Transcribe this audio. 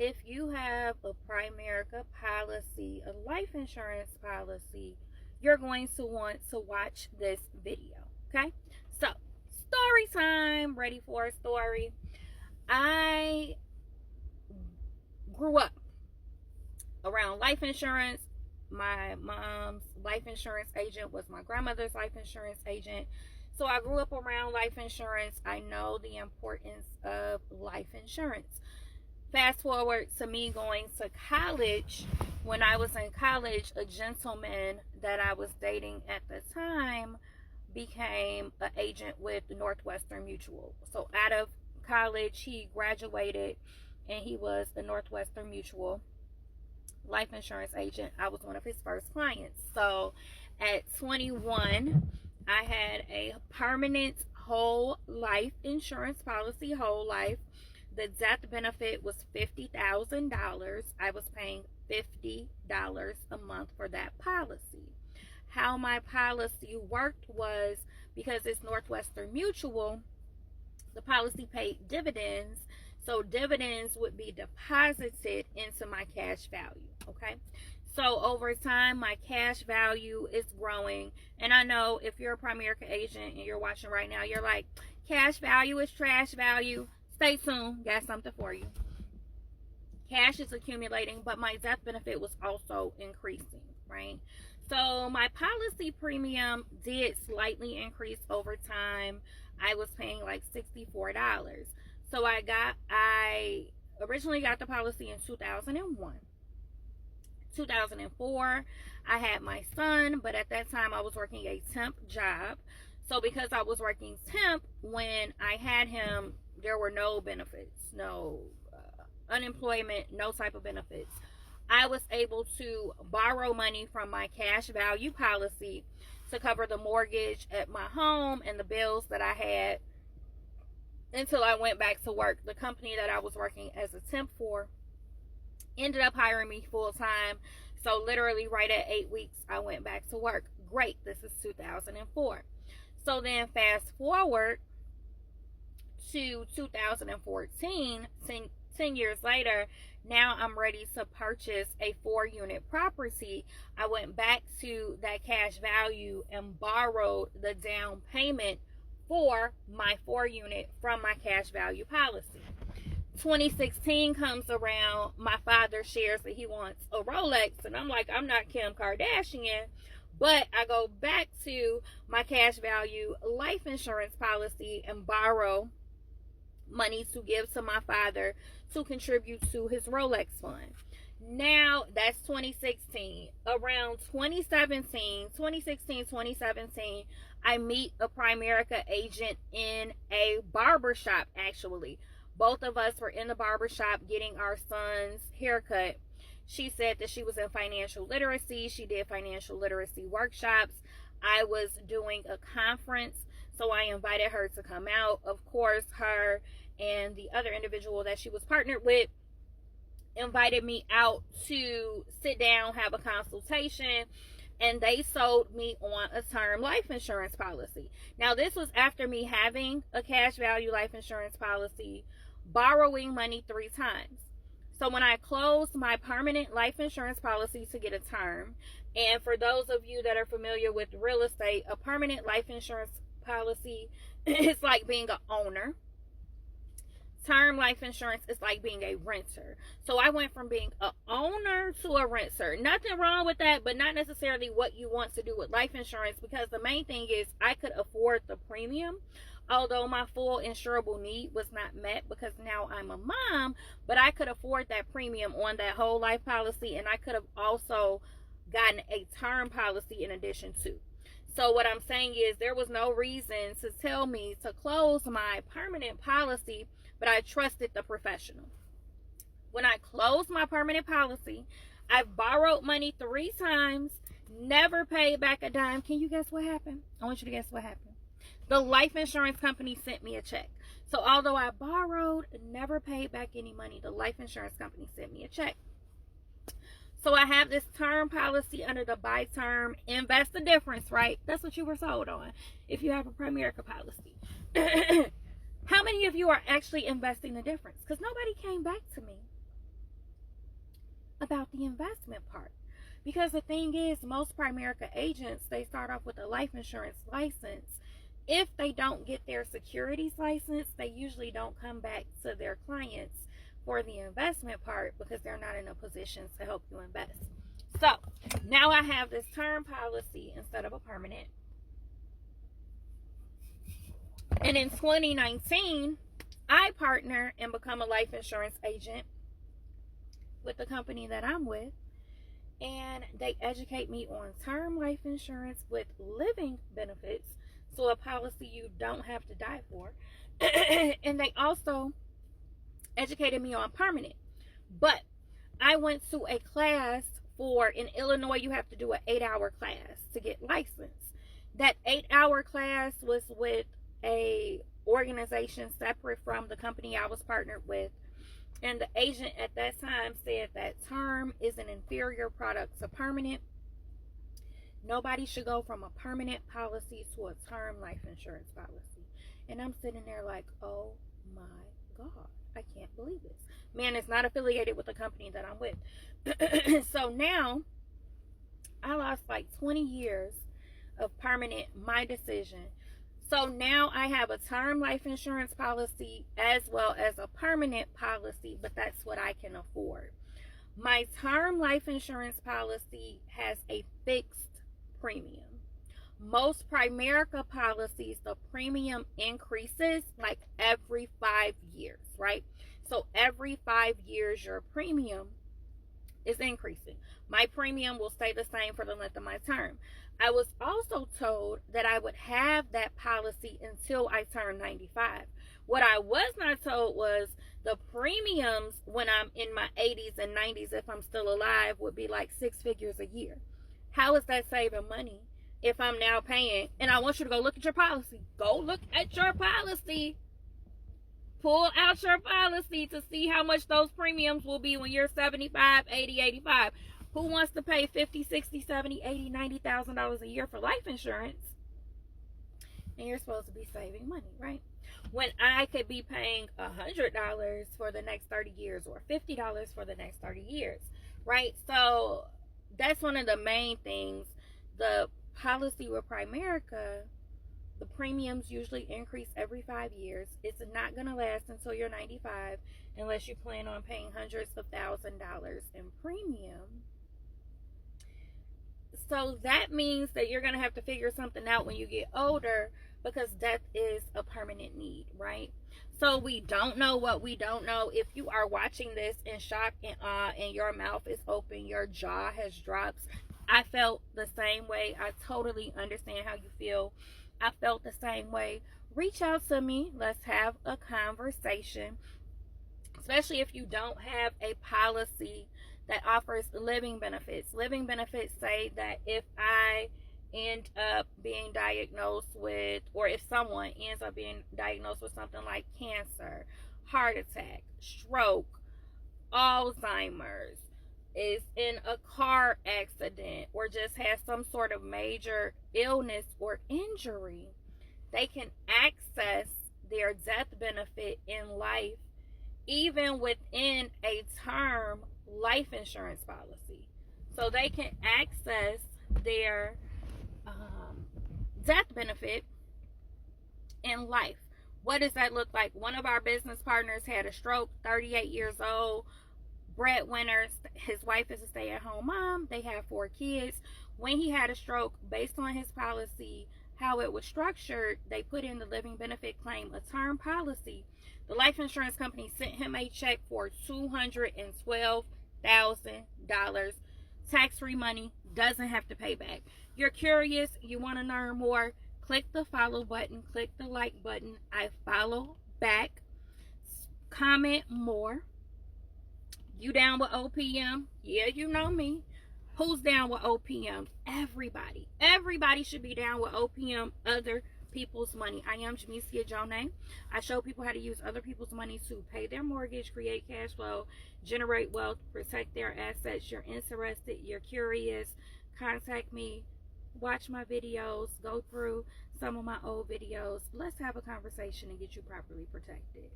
if you have a Primerica policy, a life insurance policy, you're going to want to watch this video. Okay? So, story time. Ready for a story? I grew up around life insurance. My mom's life insurance agent was my grandmother's life insurance agent. So I grew up around life insurance. I know the importance of life insurance. Fast forward to me going to college. When I was in college, a gentleman that I was dating at the time became an agent with Northwestern Mutual. So out of college, he graduated and he was a Northwestern Mutual life insurance agent. I was one of his first clients. So at 21, I had a permanent whole life insurance policy, whole life. The death benefit was $50,000. I was paying $50 a month for that policy. How my policy worked was, because it's Northwestern Mutual, the policy paid dividends. So dividends would be deposited into my cash value. Okay. So over time, my cash value is growing. And I know if you're a Primerica agent and you're watching right now, you're like, cash value is trash value. Stay tuned. Got something for you. Cash is accumulating, but my death benefit was also increasing, right? So my policy premium did slightly increase over time. I was paying like $64. So I originally got the policy in 2001. 2004, I had my son, but at that time I was working a temp job. So because I was working temp, when I had him, there were no benefits, no unemployment, no type of benefits. I was able to borrow money from my cash value policy to cover the mortgage at my home and the bills that I had until I went back to work. The company that I was working as a temp for ended up hiring me full time. So literally right at 8 weeks, I went back to work. Great. This is 2004. So then fast forward to 2014, 10 years later, now I'm ready to purchase a 4-unit property. I went back to that cash value and borrowed the down payment for my 4-unit from my cash value policy. 2016 comes around, my father shares that he wants a Rolex, and I'm like, I'm not Kim Kardashian, but I go back to my cash value life insurance policy and borrow money to give to my father to contribute to his Rolex fund. Now that's 2016. Around 2017, I meet a Primerica agent in a barbershop. Actually, both of us were in the barbershop getting our son's haircut. She said that she was in financial literacy. She did financial literacy workshops. I was doing a conference, so I invited her to come out. Of course, her and the other individual that she was partnered with invited me out to sit down, have a consultation, and they sold me on a term life insurance policy. Now, this was after me having a cash value life insurance policy, borrowing money 3 times. So when I closed my permanent life insurance policy to get a term, and for those of you that are familiar with real estate, a permanent life insurance policy is like being an owner. Term life insurance is like being a renter. So I went from being an owner to a renter. Nothing wrong with that, but not necessarily what you want to do with life insurance, because the main thing is I could afford the premium. Although my full insurable need was not met because now I'm a mom, but I could afford that premium on that whole life policy, and I could have also gotten a term policy in addition to. So what I'm saying is there was no reason to tell me to close my permanent policy, but I trusted the professional. When I closed my permanent policy, I borrowed money 3 times, never paid back a dime. Can you guess what happened? I want you to guess what happened. The life insurance company sent me a check. So although I borrowed, never paid back any money, the life insurance company sent me a check. So I have this term policy under the buy term, invest the difference, right? That's what you were sold on if you have a Primerica policy. How many of you are actually investing the difference? Because nobody came back to me. about the investment part. Because the thing is, most Primerica agents, they start off with a life insurance license. If they don't get their securities license, they usually don't come back to their clients for the investment part because they're not in a position to help you invest. So now I have this term policy instead of a permanent. And in 2019, I partner and become a life insurance agent with the company that I'm with. And they educate me on term life insurance with living benefits. So a policy you don't have to die for. And they also educated me on permanent. But I went to a class in Illinois, you have to do an 8-hour class to get licensed. That 8-hour class was with a organization separate from the company I was partnered with. And the agent at that time said that term is an inferior product to permanent. Nobody should go from a permanent policy to a term life insurance policy. And I'm sitting there like, oh my God, I can't believe this. Man, it's not affiliated with the company that I'm with. So now, I lost like 20 years of permanent, my decision. So now I have a term life insurance policy as well as a permanent policy, but that's what I can afford. My term life insurance policy has a fixed premium. Most Primerica policies, the premium increases like every 5 years, right? So every 5 years, your premium is increasing. My premium will stay the same for the length of my term. I was also told that I would have that policy until I turn 95. What I was not told was the premiums when I'm in my 80s and 90s, if I'm still alive, would be like 6 figures a year. How is that saving money if I'm now paying? And I want you to go look at your policy. Go look at your policy. Pull out your policy to see how much those premiums will be when you're 75, 80, 85. Who wants to pay $50, $60, $70, $80, $90,000 a year for life insurance? And you're supposed to be saving money, right? When I could be paying $100 for the next 30 years or $50 for the next 30 years, right? So that's one of the main things. The policy with Primerica, the premiums usually increase every 5 years. It's not going to last until you're 95 unless you plan on paying hundreds of thousands of dollars in premium. So that means that you're going to have to figure something out when you get older, because death is a permanent need, right? So we don't know what we don't know. If you are watching this in shock and awe and your mouth is open, your jaw has dropped, I felt the same way. I totally understand how you feel. I felt the same way. Reach out to me. Let's have a conversation, especially if you don't have a policy that offers living benefits. Living benefits say that if I end up being diagnosed with, or if someone ends up being diagnosed with something like cancer, heart attack, stroke, Alzheimer's, is in a car accident, or just has some sort of major illness or injury, they can access their death benefit in life even within a term life insurance policy. So they can access their death benefit in life. What does that look like? One of our business partners had a stroke, 38 years old, breadwinner. His wife is a stay-at-home mom. They have 4 kids. When he had a stroke, based on his policy, how it was structured, they put in the living benefit claim, a term policy. The life insurance company sent him a check for $212,000. Tax-free money, doesn't have to pay back. You're curious, you want to learn more, click the follow button, click the like button. I follow back. Comment more. You down with OPM? Yeah, you know me. Who's down with OPM? Everybody. Everybody should be down with OPM, other people's money. I am Jamesia Jonay. I show people how to use other people's money to pay their mortgage, create cash flow, generate wealth, protect their assets. You're interested, you're curious, contact me. Watch my videos, go through some of my old videos. Let's have a conversation and get you properly protected.